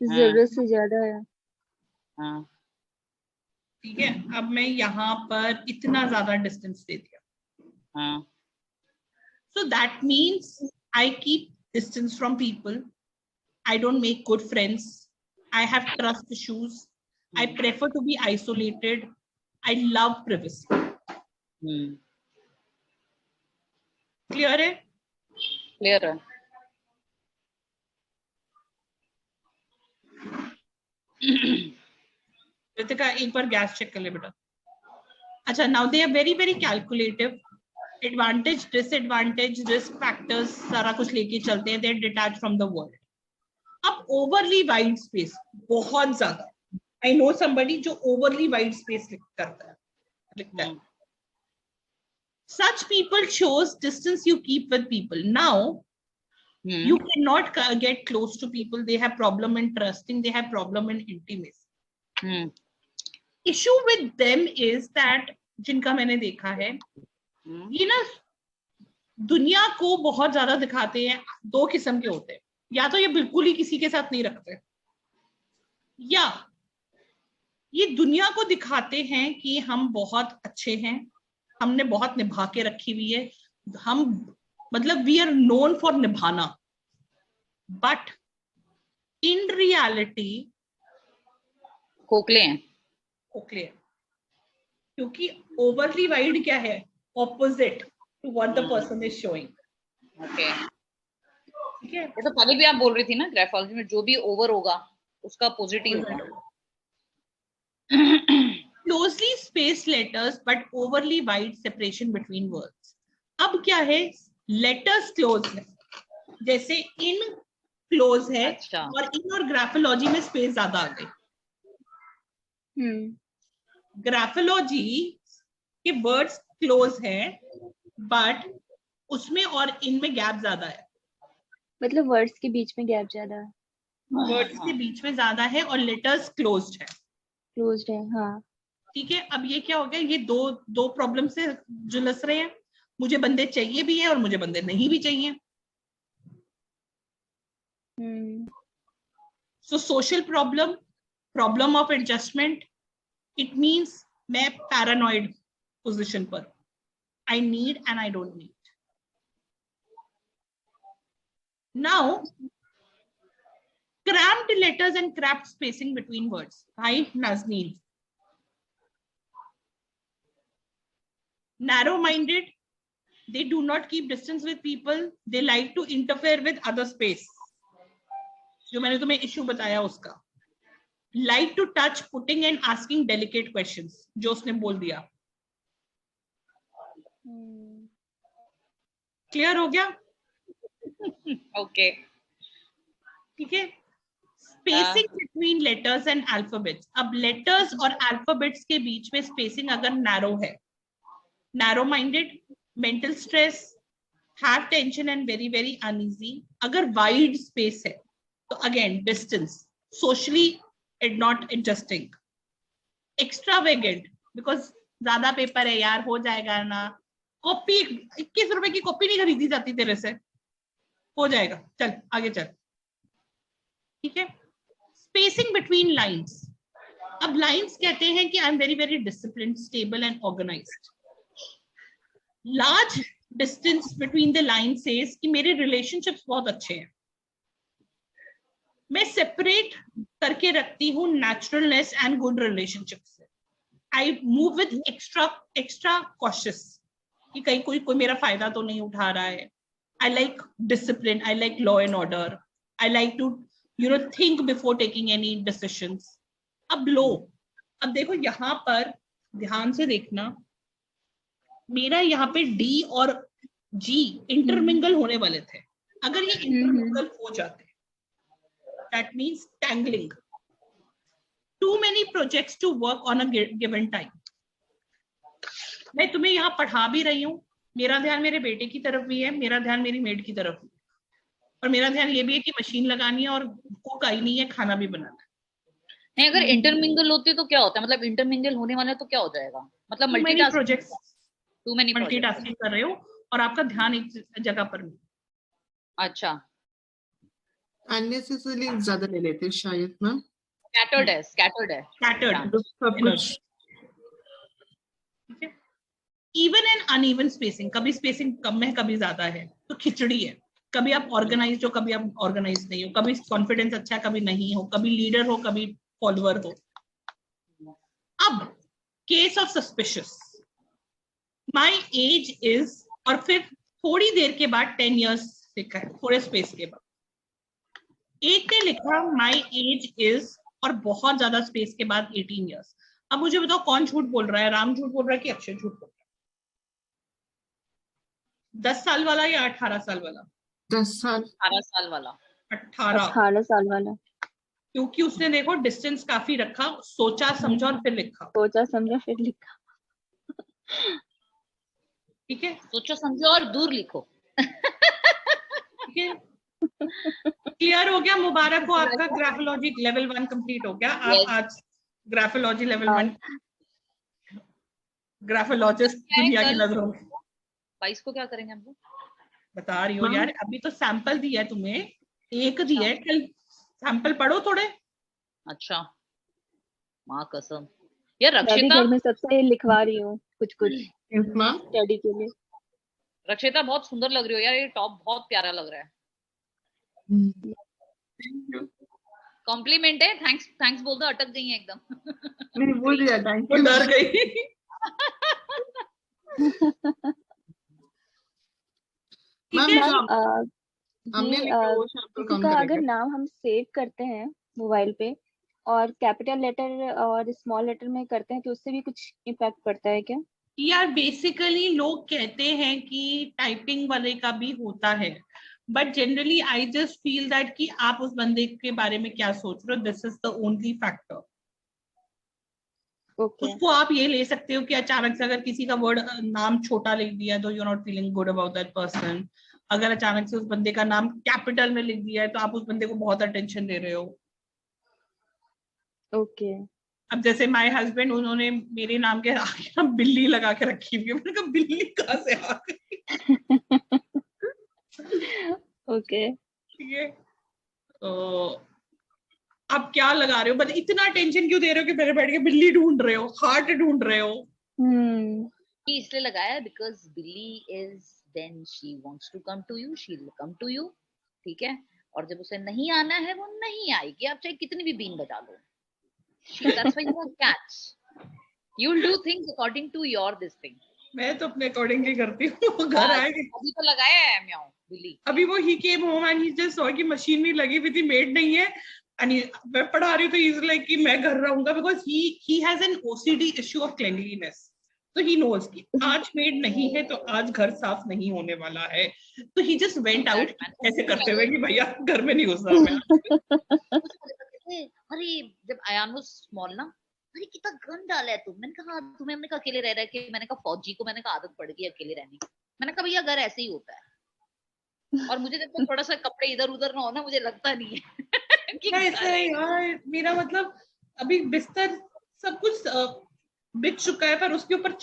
जरूरत से ज्यादा है. हाँ ठीक है, अब मैं यहाँ पर इतना ज्यादा डिस्टेंस दे दिया, हाँ so that means I keep distance from people, I don't make good friends, I have trust issues, I prefer to be isolated, I love privacy. Clear है? क्लियर है। रितिका एक बार गैस चेक कर ले बेटा। अच्छा, now they are very very calculative, advantage disadvantage risk factors सारा कुछ लेके चलते हैं, they detach from the world. अब ओवरली वाइड स्पेस बहुत ज्यादा, आई नो समबडी जो ओवरली वाइड स्पेस लिखता है। Such people shows distance you keep with people. Now, you cannot get close to people. They have problem in trusting. They have problem in intimacy. Issue with them is that जिनका मैंने देखा है, ये ना दुनिया को बहुत ज्यादा दिखाते हैं। दो किस्म के होते हैं, या तो ये बिल्कुल ही किसी के साथ नहीं रखते, या ये दुनिया को दिखाते हैं कि हम बहुत अच्छे हैं, हमने बहुत निभा के रखी हुई है, हम मतलब वी आर नोन फॉर निभाना, बट इन रियलिटी खोखले हैं। खोखले हैं, क्योंकि ओवरली वाइड क्या है, opposite to what the person is showing. Okay, ठीक है, ये तो पहले भी आप बोल रही थी ना, ग्राफोलॉजी में जो भी ओवर होगा उसका पॉजिटिव होगा। Closely space letters but overly wide separation between words. अब क्या है, लेटर्स क्लोज है, जैसे इन क्लोज है, अच्छा। और इन और ग्राफोलॉजी में स्पेस ज्यादा आ गई। ग्राफोलॉजी के वर्ड्स क्लोज है, बट उसमें और इनमें गैप ज्यादा है, मतलब वर्ड्स के बीच में गैप ज्यादा है, वर्ड्स के बीच में ज्यादा है, और लेटर्स क्लोज्ड है। क्लोज्ड है, हाँ। ठीक है, अब ये क्या हो गया, ये दो प्रॉब्लम से जुलस रहे हैं। मुझे बंदे चाहिए भी है और मुझे बंदे नहीं भी चाहिए। So social problem, problem of adjustment, it means मैं पैरानॉइड पोजिशन पर, I need and I don't need. Now cramped letters and cramped spacing between words. Hi, Nazneel. Narrow-minded, they do not keep distance with people. They like to interfere with other space. जो मैंने तुम्हें issue बताया उसका, like to touch, putting and asking delicate questions, जो उसने बोल दिया। Clear हो गया? ओके, ठीक है। Spacing between letters and alphabets. अब लेटर्स और अल्फाबेट्स के बीच में स्पेसिंग अगर नैरो है, narrow minded, mental stress, have tension and very very uneasy. अगर वाइड स्पेस है तो again distance, socially not adjusting, extravagant, because ज्यादा पेपर है यार, हो जाएगा ना, कॉपी 21 रुपए की कॉपी नहीं खरीदी जाती तेरे से, हो जाएगा, चल आगे चल। ठीक है, स्पेसिंग बिटवीन लाइन्स। अब लाइन्स कहते हैं कि I am very very disciplined, stable and organised. Large distance between the line says कि मेरे रिलेशनशिप्स बहुत अच्छे हैं, मैं सेपरेट करके रखती हूँ नेचुरलनेस एंड गुड रिलेशनशिप से। I move with extra cautious कि कहीं कोई मेरा फायदा तो नहीं उठा रहा है। I like discipline, I like law and order, I like to think before taking any decisions. अब लो, अब देखो यहाँ पर ध्यान से देखना, मेरा यहाँ पे D और G इंटरमिंगल होने वाले थे। अगर ये इंटरमिंगल हो जाते, that means tangling. Too many projects to work on a given time. मैं तुम्हें यहाँ पढ़ा भी रही हूँ, मेरा ध्यान मेरे बेटे की तरफ भी है, मेरा ध्यान मेरी मेड की तरफ भी है, और मेरा ध्यान ये भी है कि मशीन लगानी है और कुक आई नहीं है, खाना भी बनाना है। नहीं, अगर इंटरमिंगल होते तो क्या होता है, मतलब इंटरमिंगल होने वाला तो क्या हो जाएगा, मतलब मल्टीटास्किंग कर रहे हो और आपका ध्यान एक जगह पर नहीं। अच्छा, अननेसेसरली ज्यादा ले लेते हैं शायद मैम। scattered है, scattered है. scattered. सब कुछ ठीक है. इवन एंड अनइवन स्पेसिंग, कभी स्पेसिंग कम है कभी ज्यादा है, तो खिचड़ी है. कभी आप ऑर्गेनाइज हो कभी आप ऑर्गेनाइज नहीं हो, कभी कॉन्फिडेंस अच्छा है कभी नहीं हो, कभी लीडर हो कभी फॉलोअर हो. अब case of suspicious, my age is, और फिर थोड़ी देर के बाद 10 years लिखा है, थोड़े स्पेस के बाद. एक ने लिखा माई एज इज और बहुत ज्यादा स्पेस के बाद 18 years. अब मुझे बताओ कौन झूठ बोल रहा है, राम झूठ बोल रहा है कि अक्षय झूठ बोल रहा है? 10 साल वाला या 18 साल वाला? 10 साल 18 साल वाला. 18. 18 साल वाला. क्योंकि उसने देखो डिस्टेंस काफी रखा, सोचा समझा और फिर लिखा. सोचा समझा फिर लिखा. ठीक है, सोचो समझो और दूर लिखो. ठीक है. क्लियर हो गया? मुबारक हो, आपका ग्राफोलॉजी लेवल 1 कंप्लीट हो गया. आप Yes. आज ग्राफोलॉजी लेवल 1 ग्राफोलॉजिस्ट दुनिया की नजरों में. 22 को क्या करेंगे हम लोग? बता रही हो यार, अभी तो सैंपल दिया है तुम्हें, एक दिया है, कल सैंपल पढ़ो थोड़े. अच्छा, माँ कसम. यार मैं भी रक्षिता, घर में सबसे लिखवा रही हूँ कुछ कुछ मैम स्टडी के लिए. रक्षिता बहुत सुंदर लग रही हो यार, ये टॉप बहुत प्यारा लग रहा है. कॉम्प्लीमेंट है. थैंक्स, थैंक्स बोल दो. अटक गई है एकदम. नहीं बोल दिया, थैंक वो यू. डर गई. मैम है? हमने ये लिखा वो सैंपल किसी कौन का अगर करेगा? नाम हम सेव करते हैं मोबाइल पे और कैपिटल लेटर और स्मॉल लेटर में करते हैं तो उससे भी कुछ इफेक्ट पड़ता है क्या? यार बेसिकली लोग कहते हैं कि टाइपिंग वाले का भी होता है, but generally I just feel that कि आप उस बंदे के बारे में क्या सोच रहे हो, this is the only factor. Okay. उसको आप ये ले सकते हो कि अचानक से अगर किसी का वर्ड नाम छोटा लिख दिया तो you are not feeling good about that person. अगर अचानक से उस बंदे का नाम कैपिटल में लिख दिया है तो आप उस बंदे को बहुत अटेंशन दे रहे हो. ओके. अब जैसे माय हस्बैंड, उन्होंने मेरे नाम के आगे ना बिल्ली लगा के रखी हुई है. मैंने कहा बिल्ली कहाँ से आ गई? ओके. ठीक है, तो आप क्या लगा रहे हो, बट इतना टेंशन क्यों दे रहे हो कि मेरे बैठ के बिल्ली ढूंढ रहे हो, हार्ट ढूंढ रहे हो? इसलिए लगाया बिकॉज बिल्ली is when she wants to come to you, she will come to you. ठीक है, और जब उसे नहीं आना है वो नहीं आएगी, आप चाहे कितनी भी बीन बजा लो. That's why you have cats. You'll do things according to your this thing. मैं तो अपने अकॉर्डिंगली करती हूँ. वो घर आएगी. अभी तो लगाया है म्याऊ बिल्ली. अभी वो ही came home and he just saw कि मशीनरी लगी हुई थी, मेड नहीं है. एंड मैं पढ़ा रही हूँ तो इज लाइक कि मैं घर रहूंगा because he has an OCD issue of cleanliness. तो ही नोज कि आज मेड नहीं है तो आज घर साफ नहीं होने वाला है. तो ही जस्ट वेंट आउट ऐसे करते हुए कि भैया घर में नहीं घुसना मैं. अरे जब अयान वो स्मॉल ना, अरे कितना गंद डाला है तुम. मैंने कहा हाँ, तुम्हें हमने कहा अकेले रह रहे के, मैंने कहा फौजी को मैंने कहा आदत पड़ गई अकेले रहने की. मैंने कहा भैया घर ऐसे ही होता है. और मुझे जब तक थोड़ा सा कपड़े इधर उधर ना हो ना, मुझे लगता नहीं है कि ऐसा है यार. मेरा मतलब अभी बिस्तर सब कुछ बिक चुका है, पर उसके ऊपर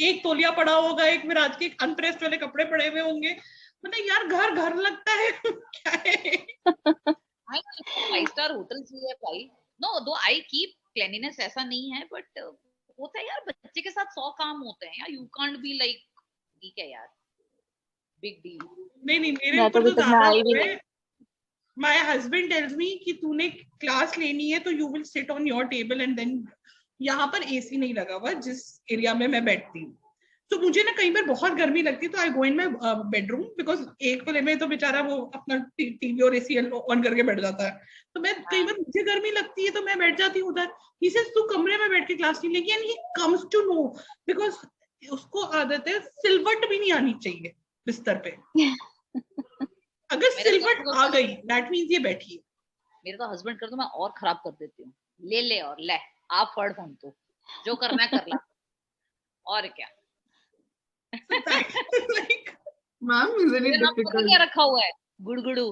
एक तौलिया पड़ा होगा, एक विराज के अनप्रेस्ड वाले कपड़े पड़े हुए होंगे. मतलब यार घर घर लगता है. क्या है? 5-star hotels we have tried. No, though I keep cleanliness, ऐसा नहीं है, but होता है यार, बच्चे के साथ 100 काम होते हैं यार. You can't be like, ठीक है यार, big deal. नहीं मेरे ऊपर तो ज्यादा है. My husband tells me कि तूने क्लास लेनी है तो you will sit on your table and then यहाँ पर एसी नहीं लगा हुआ जिस एरिया में मैं बैठती हूँ. तो मुझे ना कई बार बहुत गर्मी लगती है तो आई गो इन माय बेडरूम बिकॉज एक वाले में तो बेचारा वो अपना टीवी और एसी ऑन करके बैठ जाता है. तो मैं कई बार मुझे गर्मी लगती है तो मैं बैठ जाती हूँ उधर. ही सेज तू कमरे में बैठ के क्लास नहीं लेगी. And he comes to know because उसको आदत है सिलवट भी नहीं आनी चाहिए बिस्तर पे. अगर सिलवट आ गई दैट मींस ये बैठी है. मेरे तो हस्बैंड कर दो, मैं और खराब कर देती हूँ. ले और ले आप फड़ फोन तो जो करना है कर ला. और क्या मैम इजंट इट डिफिकल्ट? क्या रखा हुआ है? गुड़गुड़ू.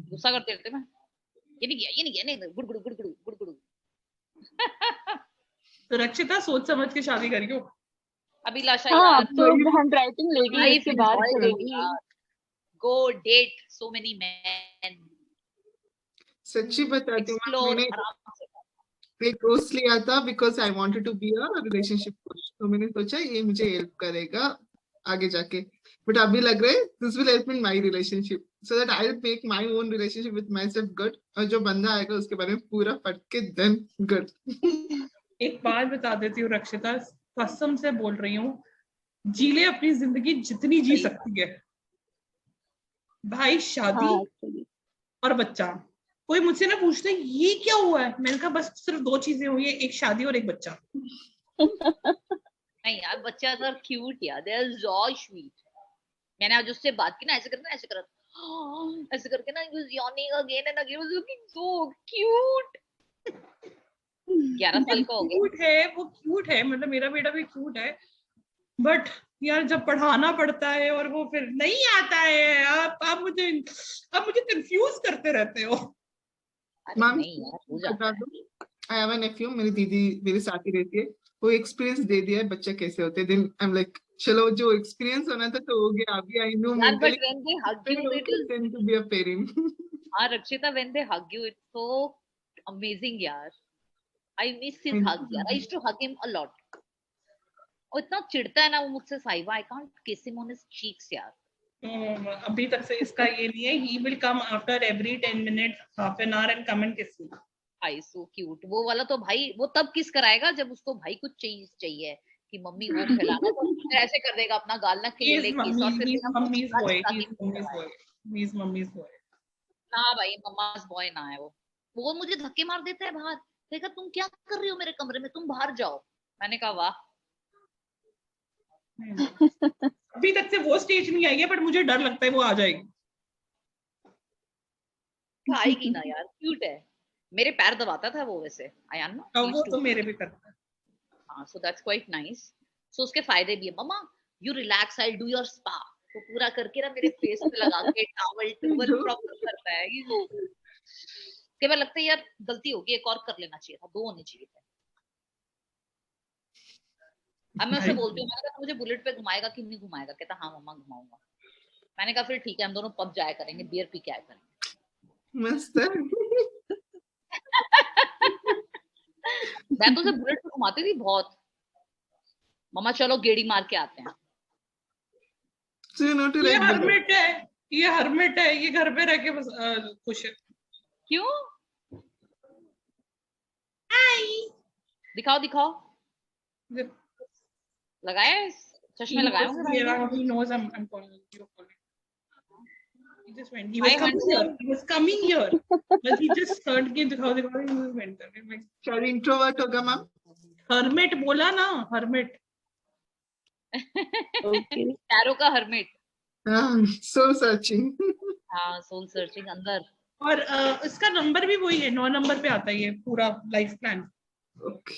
गुस्सा करते रहते मैं. ये नहीं किया नहीं. गुड़गुड़ू गुड़गुड़ू गुड़गुड़ू. तो रक्षिता सोच समझ के शादी करियो. अभिलाषा हाँ, यार, अब तो हैंडराइटिंग लेगी इसके बाद करेगी. go date so many men. सच्ची बताती हूँ मैम, एक्सप्लोर मैंने आराम से। एक कोर्स लिया था because I wanted to be a relationship coach, तो मैंने सोचा ये मुझे हेल्प करेगा आगे जाके, बट अभी लग रहा है this will help in my relationship so that I will make my own relationship with my self good, और जो बंदा आएगा उसके बारे में पूरा पढ़ के देन गुड। एक बात बता देती हूँ रक्षिता, कसम से बोल रही हूँ, जी ले अपनी जिंदगी जितनी जी सकती है भाई, शादी हाँ actually। और बच्चा। कोई मुझसे ना पूछते ये क्या हुआ है, मैंने कहा बस सिर्फ 2 चीजें हुई है, एक शादी और एक बच्चा। नहीं यार, बच्चा तो क्यूट यार, दे आर सो स्वीट। मैंने आज उससे बात की ना, ऐसे करके ना, ऐसे कर ऐसे करके ना, he was yawning again and again, was looking so cute। 11 साल का हो गया। क्यूट है वो, क्यूट है, मतलब मेरा बेटा भी क्यूट है, बट यार जब पढ़ाना पड़ता है और वो फिर नहीं आता है, आप मुझे कंफ्यूज करते रहते हो। अरे मैम नहीं यार, हो जाता बता है। दो, आई हैव अ नेफ्यू, मेरी दीदी मेरे साथ ही रहती है, वो एक्सपीरियंस दे दिया है बच्चे कैसे होते हैं, देन आई एम लाइक चलो जो एक्सपीरियंस होना था तो हो गया, अभी आई नो यार but mentally when they hug you, it is, to be a parent. हाँ Rakshita, when they hug you, it's so amazing यार। I miss his hugs यार, I used to hug him a lot। और इतना चिढ़ता है ना वो मुझसे, साहिबा, I can't kiss him on his cheeks यार। अभी तक से इसका ये नहीं है, he will come after every 10 minutes, half an hour and come and kiss me। भाई सो क्यूट वो वाला तो भाई, वो तब किस कराएगा जब उसको भाई कुछ चाहिए कि मम्मी वो खिलाना, तो फिर ऐसे कर देगा अपना गाल ना He is खिले किस, और फिर he's बिना कुछ mummy's चिल्ला boy, चिल्ला he's के mummy's करवाएगा। boy, he's mummy's boy। ना भाई, मम्मास बॉय ना है वो मुझे धक्के मार देता है बाहर। देखा तुम क्या कर रही हो मेरे कमरे में, तुम बाहर जाओ। मैंने कहा वाह। अभी तक से वो स्टेज नहीं आई है, बट मुझे डर लगता है वो आ जाएगी। आएगी ना यार, क्यूट है। मेरे पैर दबाता था वो वैसे, आयान ना, अब वो तो मेरे भी करता है। हाँ, so that's quite nice. So उसके फायदे भी है। मम्मा you relax, I do your spa, तो पूरा करके ना मेरे फेस पे लगा के टॉवल टूवल प्रॉपर करता है। कई बार लगता है यार गलती होगी, एक और कर लेना चाहिए था, 2 होने चाहिए थे। अब मैं उससे बोलती हूँ, मैंने कहा मुझे बुलेट पे घुमाएगा कि नहीं घुमाएगा, कहता हाँ मम्मा घुमाऊंगा। मैंने कहा फिर ठीक है, हम दोनों पब जाया करेंगे, बियर पी के आया करेंगे। मस्त है। मैं तो उसे बुलेट पे घुमाती थी बहुत। मम्मा चलो गेड़ी मार के आते हैं। So you know to ये ride bullet. हरमिट है, ये हरमिट है, ये घर पे रह के बस खुश है। क्यों? हाय, दिखाओ दिखाओ, लगाया है? चश्मे लगाए होंगे भाई ने। he knows I'm calling you। He just went, he Hi, was coming handsome. here, he was coming here, but he just turned के दिखाओ दिखाओ, he just went there। शायद इंट्रोवर्ट होगा मैम। हरमिट बोला ना, हरमिट। Okay। टैरो का hermit. हाँ, soul searching. हाँ, सोल सर्चिंग अंदर। और इसका नंबर भी वही है, 9 नंबर पे आता है ये पूरा life plan.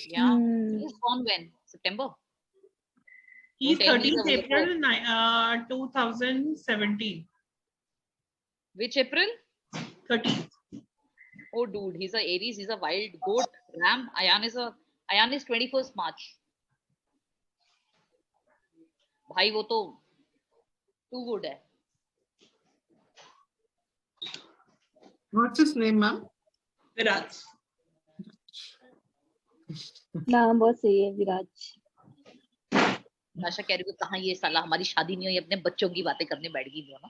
Yeah. He's born when? September? He's Don't tell me 13th the April weather. 2017। Which April? 13th। Oh dude, he's a Aries, he's a wild goat, ram. Ayan is 21st March. भाई वो तो too good है। What's his name, ma'am? विराज। नाम बहुत सही है, विराज। आशा कह रही हूँ कहाँ ये साला, हमारी शादी नहीं हुई, अपने बच्चों की बातें करने बैठ गई दोनों।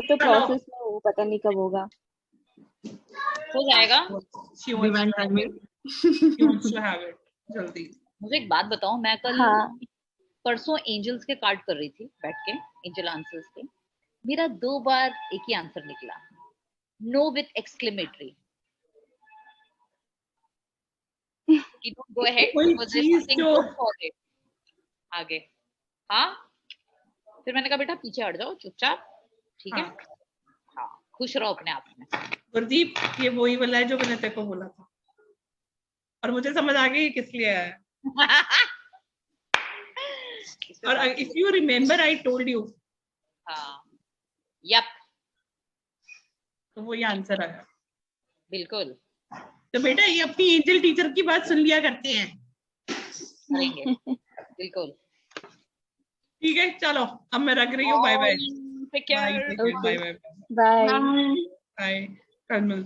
तो प्रोसेस में वो पता नहीं कब होगा। हो जाएगा। Divine timing. She wants to have it जल्दी। मुझे एक बात बताओ, मैं कल परसों एंजल्स के कार्ड कर रही थी बैठ के, एंजल आंसर्स के। मेरा 2 बार एक ही आंसर निकला, know with exclamatory. Go ahead आगे। हाँ, फिर मैंने कहा बेटा पीछे हट जाओ चुपचाप, ठीक है। हाँ, खुश रहो अपने आप में। गुरदीप, ये वही वाला है जो मैंने तेरे को बोला था, और मुझे समझ आ गई किस लिए आया। और if you remember I told you. हाँ, यप, तो वो ये आंसर आया। बिल्कुल। तो बेटा ये अपनी एंजल टीचर की बात सुन लिया करते हैं। करेंगे बिल्कुल। ठीक है, चलो अब मैं रख रही हूँ, bye bye. Take care, Okay. Bye bye Bye. Bye, कल मिलते हैं।